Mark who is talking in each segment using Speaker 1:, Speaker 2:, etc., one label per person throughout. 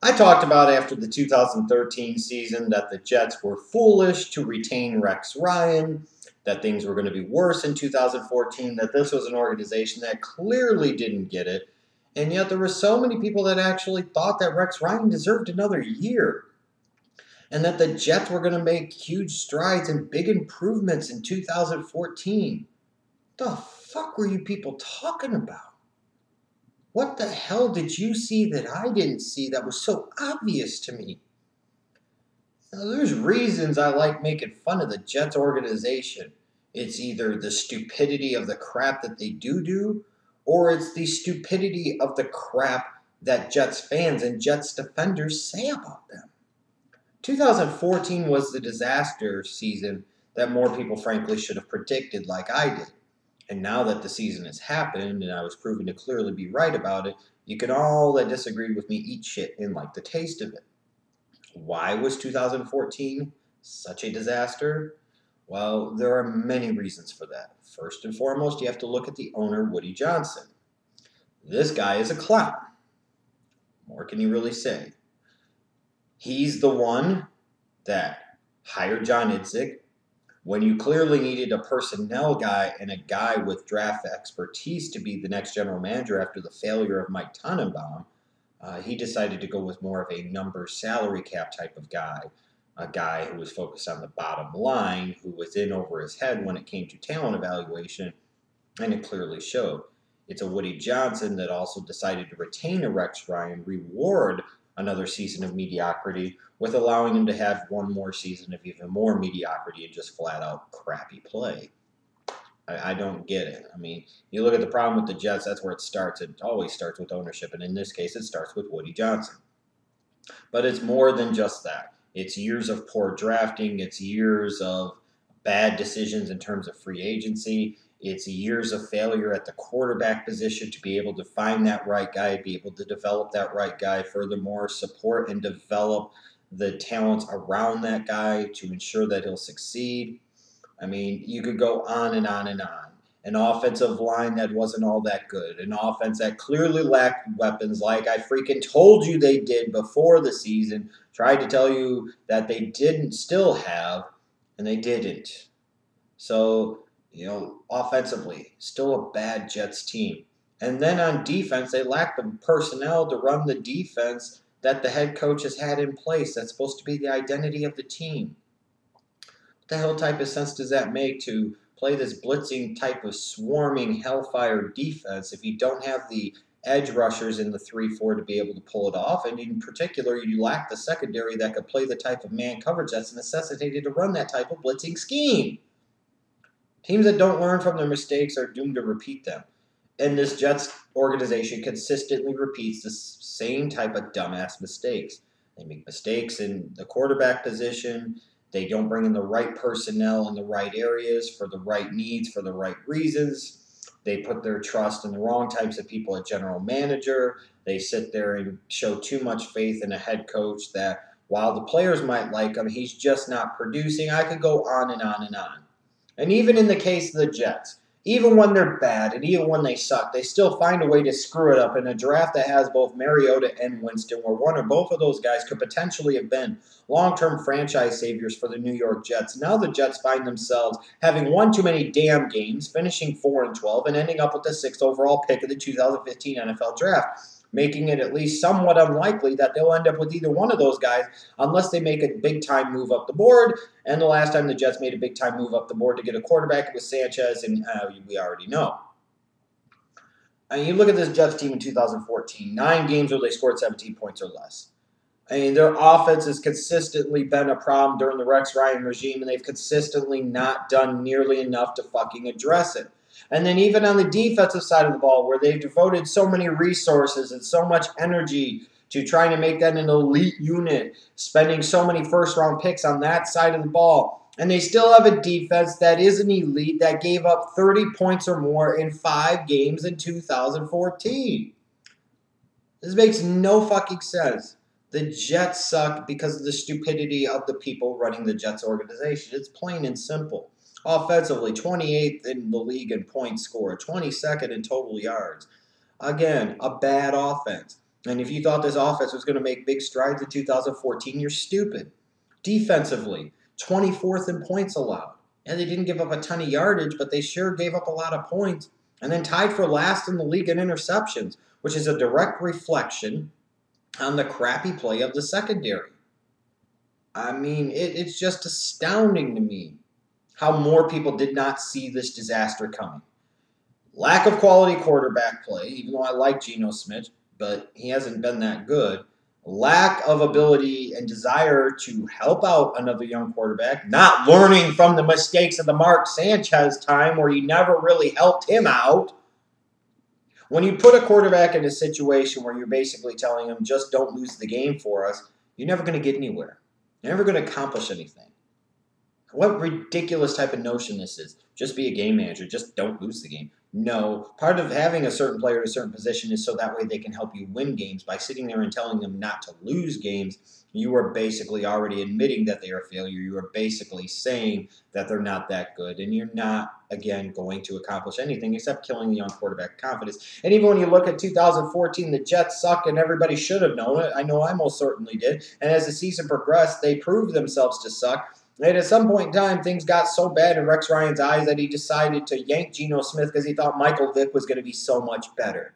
Speaker 1: I talked about after the 2013 season that the Jets were foolish to retain Rex Ryan, that things were going to be worse in 2014, that this was an organization that clearly didn't get it, and yet there were so many people that actually thought that Rex Ryan deserved another year, and that the Jets were going to make huge strides and big improvements in 2014. The fuck were you people talking about? What the hell did you see that I didn't see that was so obvious to me? Now, there's reasons I like making fun of the Jets organization. It's either the stupidity of the crap that they do, or it's the stupidity of the crap that Jets fans and Jets defenders say about them. 2014 was the disaster season that more people, frankly, should have predicted, like I did. And now that the season has happened and I was proven to clearly be right about it, you can all that disagreed with me eat shit and like the taste of it. Why was 2014 such a disaster? Well, there are many reasons for that. First and foremost, you have to look at the owner, Woody Johnson. This guy is a clown. More can you really say? He's the one that hired John Idzik when you clearly needed a personnel guy and a guy with draft expertise to be the next general manager after the failure of Mike Tannenbaum. He decided to go with more of a number salary cap type of guy, a guy who was focused on the bottom line, who was in over his head when it came to talent evaluation, and it clearly showed. It's a Woody Johnson that also decided to retain a Rex Ryan, reward another season of mediocrity with allowing him to have one more season of even more mediocrity and just flat out crappy play. I don't get it. I mean, you look at the problem with the Jets, that's where it starts. It always starts with ownership, and in this case, it starts with Woody Johnson. But it's more than just that. It's years of poor drafting, it's years of bad decisions in terms of free agency. It's years of failure at the quarterback position to be able to find that right guy, be able to develop that right guy. Furthermore, support and develop the talents around that guy to ensure that he'll succeed. I mean, you could go on and on and on. An offensive line that wasn't all that good. An offense that clearly lacked weapons, like I freaking told you they did before the season. Tried to tell you that they didn't still have, and they didn't. So, offensively, still a bad Jets team. And then on defense, they lack the personnel to run the defense that the head coach has had in place. That's supposed to be the identity of the team. What the hell type of sense does that make to play this blitzing type of swarming hellfire defense if you don't have the edge rushers in the 3-4 to be able to pull it off? And in particular, you lack the secondary that could play the type of man coverage that's necessitated to run that type of blitzing scheme. Teams that don't learn from their mistakes are doomed to repeat them. And this Jets organization consistently repeats the same type of dumbass mistakes. They make mistakes in the quarterback position. They don't bring in the right personnel in the right areas for the right needs, for the right reasons. They put their trust in the wrong types of people at general manager. They sit there and show too much faith in a head coach that while the players might like him, he's just not producing. I could go on and on and on. And even in the case of the Jets, even when they're bad and even when they suck, they still find a way to screw it up in a draft that has both Mariota and Winston, where one or both of those guys could potentially have been long-term franchise saviors for the New York Jets. Now the Jets find themselves having won too many damn games, finishing 4-12, and ending up with the 6th overall pick of the 2015 NFL Draft, making it at least somewhat unlikely that they'll end up with either one of those guys unless they make a big-time move up the board. And the last time the Jets made a big-time move up the board to get a quarterback, it was Sanchez, and we already know. I mean, you look at this Jets team in 2014, 9 games where they scored 17 points or less. I mean, their offense has consistently been a problem during the Rex Ryan regime, and they've consistently not done nearly enough to fucking address it. And then even on the defensive side of the ball, where they've devoted so many resources and so much energy to trying to make that an elite unit, spending so many first-round picks on that side of the ball. And they still have a defense that is an elite that gave up 30 points or more in 5 games in 2014. This makes no fucking sense. The Jets suck because of the stupidity of the people running the Jets organization. It's plain and simple. Offensively, 28th in the league in points scored, 22nd in total yards. Again, a bad offense. And if you thought this offense was going to make big strides in 2014, you're stupid. Defensively, 24th in points allowed. And they didn't give up a ton of yardage, but they sure gave up a lot of points. And then tied for last in the league in interceptions, which is a direct reflection on the crappy play of the secondary. I mean, it's just astounding to me how more people did not see this disaster coming. Lack of quality quarterback play, even though I like Geno Smith, but he hasn't been that good. Lack of ability and desire to help out another young quarterback. Not learning from the mistakes of the Mark Sanchez time where he never really helped him out. When you put a quarterback in a situation where you're basically telling him, just don't lose the game for us, you're never going to get anywhere. You're never going to accomplish anything. What ridiculous type of notion this is. Just be a game manager. Just don't lose the game. No. Part of having a certain player at a certain position is so that way they can help you win games. By sitting there and telling them not to lose games, you are basically already admitting that they are a failure. You are basically saying that they're not that good. And you're not, again, going to accomplish anything except killing the young quarterback confidence. And even when you look at 2014, the Jets suck and everybody should have known it. I know I most certainly did. And as the season progressed, they proved themselves to suck. And at some point in time, things got so bad in Rex Ryan's eyes that he decided to yank Geno Smith because he thought Michael Vick was going to be so much better.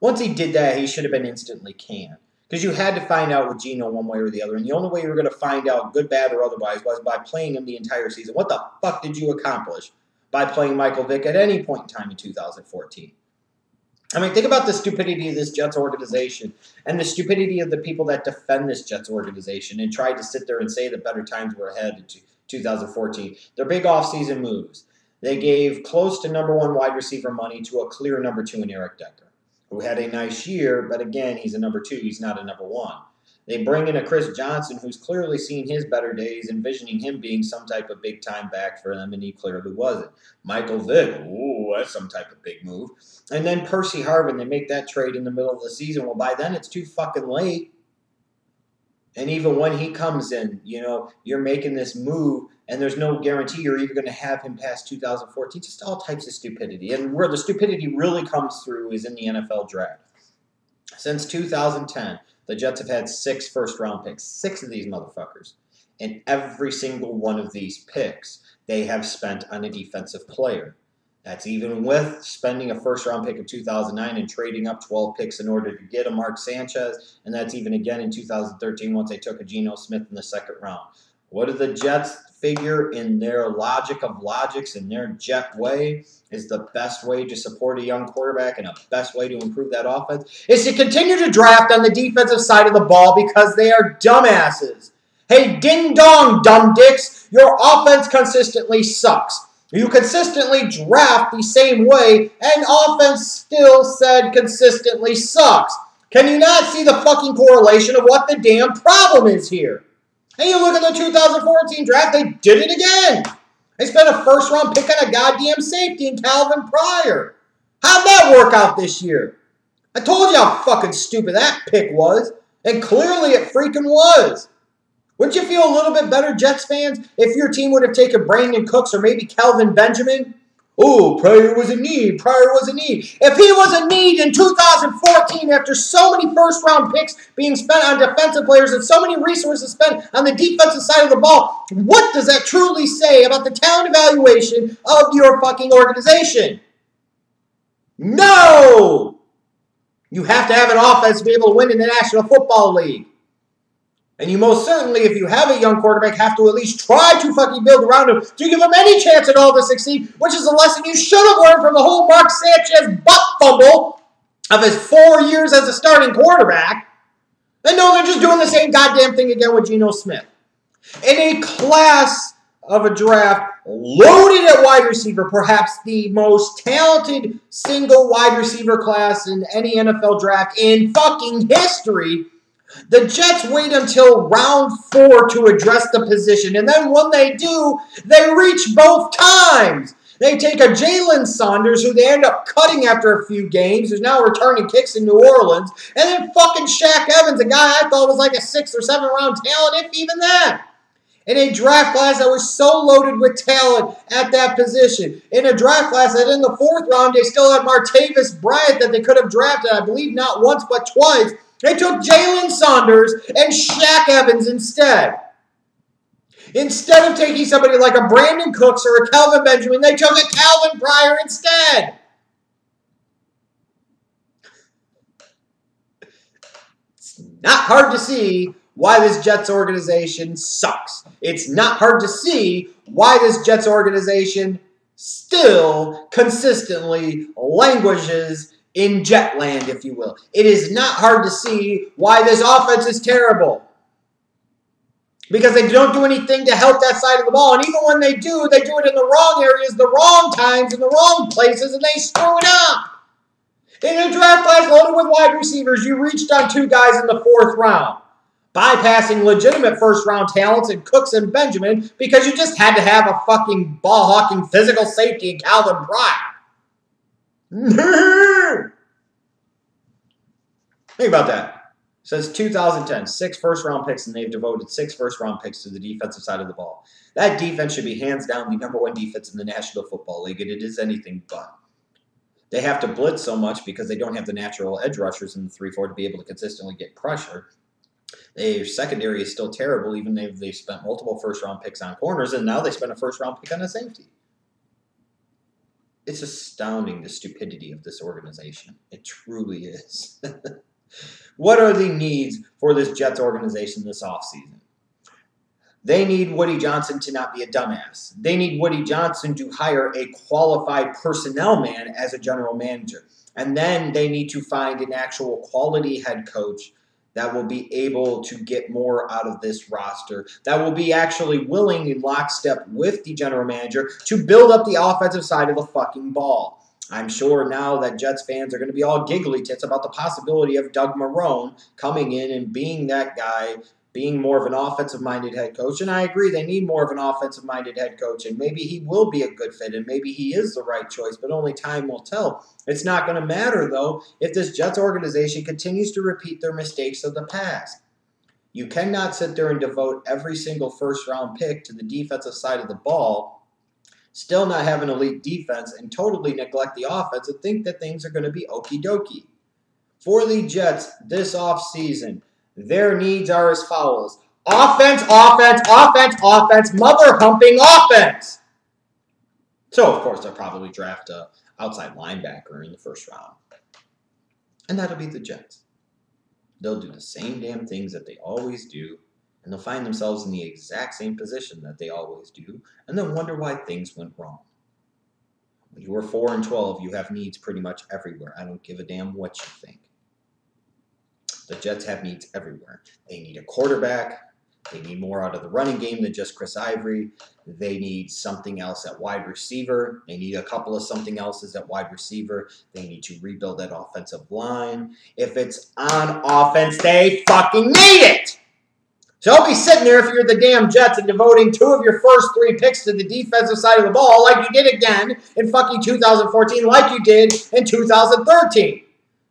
Speaker 1: Once he did that, he should have been instantly canned. Because you had to find out with Geno one way or the other. And the only way you were going to find out, good, bad, or otherwise, was by playing him the entire season. What the fuck did you accomplish by playing Michael Vick at any point in time in 2014? I mean, think about the stupidity of this Jets organization and the stupidity of the people that defend this Jets organization and tried to sit there and say that better times were ahead in 2014. Their big offseason moves. They gave close to #1 wide receiver money to a clear #2 in Eric Decker, who had a nice year, but again, he's a #2. He's not a #1. They bring in a Chris Johnson who's clearly seen his better days, envisioning him being some type of big-time back for them, and he clearly wasn't. Michael Vick, ooh, that's some type of big move. And then Percy Harvin, they make that trade in the middle of the season. Well, by then it's too fucking late. And even when he comes in, you know, you're making this move, and there's no guarantee you're even going to have him past 2014. Just all types of stupidity. And where the stupidity really comes through is in the NFL draft. Since 2010, the Jets have had 6 first-round picks, 6 of these motherfuckers. And every single one of these picks, they have spent on a defensive player. That's even with spending a first-round pick of 2009 and trading up 12 picks in order to get a Mark Sanchez. And that's even again in 2013 once they took a Geno Smith in the second round. What do the Jets figure in their logic of logics, in their Jet way, is the best way to support a young quarterback and a best way to improve that offense is to continue to draft on the defensive side of the ball because they are dumbasses. Hey, ding-dong, dumb dicks, your offense consistently sucks. You consistently draft the same way, and offense still said consistently sucks. Can you not see the fucking correlation of what the damn problem is here? And you look at the 2014 draft, they did it again. They spent a first-round pick on a goddamn safety in Calvin Pryor. How'd that work out this year? I told you how fucking stupid that pick was, and clearly it freaking was. Wouldn't you feel a little bit better, Jets fans, if your team would have taken Brandon Cooks or maybe Kelvin Benjamin? Oh, Pryor was a need. Pryor was a need. If he was a need in 2014 after so many first-round picks being spent on defensive players and so many resources spent on the defensive side of the ball, what does that truly say about the talent evaluation of your fucking organization? No! You have to have an offense to be able to win in the National Football League. And you most certainly, if you have a young quarterback, have to at least try to fucking build around him to give him any chance at all to succeed, which is a lesson you should have learned from the whole Mark Sanchez butt fumble of his 4 years as a starting quarterback. And no, they're just doing the same goddamn thing again with Geno Smith. In a class of a draft loaded at wide receiver, perhaps the most talented single wide receiver class in any NFL draft in fucking history, the Jets wait until round 4 to address the position, and then when they do, they reach both times. They take a Jalen Saunders, who they end up cutting after a few games, who's now returning kicks in New Orleans, and then fucking Shaq Evans, a guy I thought was like a 6th or 7th round talent, if even that. In a draft class that was so loaded with talent at that position. In a draft class that in the 4th round, they still had Martavis Bryant that they could have drafted, I believe not once but twice. They took Jalen Saunders and Shaq Evans instead. Instead of taking somebody like a Brandon Cooks or a Kelvin Benjamin, they took a Calvin Pryor instead. It's not hard to see why this Jets organization sucks. It's not hard to see why this Jets organization still consistently languishes in Jetland, if you will. It is not hard to see why this offense is terrible. Because they don't do anything to help that side of the ball. And even when they do it in the wrong areas, the wrong times, in the wrong places, and they screw it up. In a draft class loaded with wide receivers, you reached on 2 guys in the 4th round, bypassing legitimate first-round talents in Cooks and Benjamin because you just had to have a fucking ball-hawking physical safety in Calvin Pryor. Think about that. Since 2010, 6 first-round picks, and they've devoted 6 first-round picks to the defensive side of the ball. That defense should be hands down the #1 defense in the National Football League, and it is anything but. They have to blitz so much because they don't have the natural edge rushers in the 3-4 to be able to consistently get pressure. Their secondary is still terrible, even though they've spent multiple first-round picks on corners, and now they spent a first-round pick on a safety. It's astounding, the stupidity of this organization. It truly is. What are the needs for this Jets organization this offseason? They need Woody Johnson to not be a dumbass. They need Woody Johnson to hire a qualified personnel man as a general manager. And then they need to find an actual quality head coach that will be able to get more out of this roster, that will be actually willing in lockstep with the general manager to build up the offensive side of the fucking ball. I'm sure now that Jets fans are going to be all giggly tits about the possibility of Doug Marrone coming in and being that guy, being more of an offensive-minded head coach. And I agree, they need more of an offensive-minded head coach, and maybe he will be a good fit, and maybe he is the right choice, but only time will tell. It's not going to matter, though, if this Jets organization continues to repeat their mistakes of the past. You cannot sit there and devote every single first-round pick to the defensive side of the ball, still not have an elite defense, and totally neglect the offense and think that things are going to be okie dokie. For the Jets this offseason, their needs are as follows. Offense, offense, offense, offense, mother-humping offense. So, of course, they'll probably draft an outside linebacker in the first round. And that'll be the Jets. They'll do the same damn things that they always do, and they'll find themselves in the exact same position that they always do, and then wonder why things went wrong. When you are 4-12, you have needs pretty much everywhere. I don't give a damn what you think. The Jets have needs everywhere. They need a quarterback. They need more out of the running game than just Chris Ivory. They need something else at wide receiver. They need a couple of something else's at wide receiver. They need to rebuild that offensive line. If it's on offense, they fucking need it. So don't be sitting there if you're the damn Jets and devoting 2 of your first 3 picks to the defensive side of the ball like you did again in fucking 2014, like you did in 2013.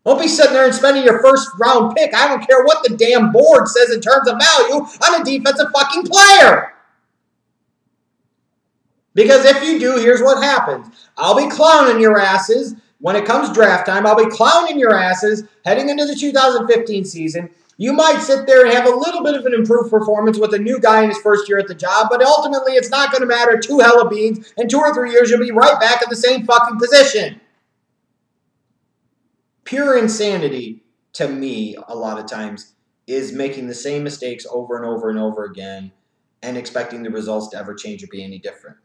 Speaker 1: Don't be sitting there and spending your first round pick. I don't care what the damn board says in terms of value on a defensive fucking player. Because if you do, here's what happens. I'll be clowning your asses when it comes draft time. I'll be clowning your asses heading into the 2015 season. You might sit there and have a little bit of an improved performance with a new guy in his first year at the job, but ultimately it's not going to matter 2 hella beans. In 2 or 3 years, you'll be right back in the same fucking position. Pure insanity, to me, a lot of times, is making the same mistakes over and over and over again and expecting the results to ever change or be any different.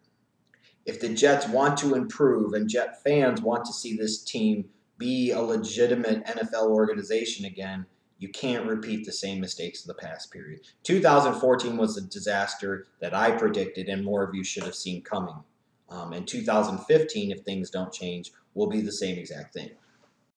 Speaker 1: If the Jets want to improve and Jet fans want to see this team be a legitimate NFL organization again, you can't repeat the same mistakes of the past period. 2014 was a disaster that I predicted and more of you should have seen coming. And 2015, if things don't change, will be the same exact thing.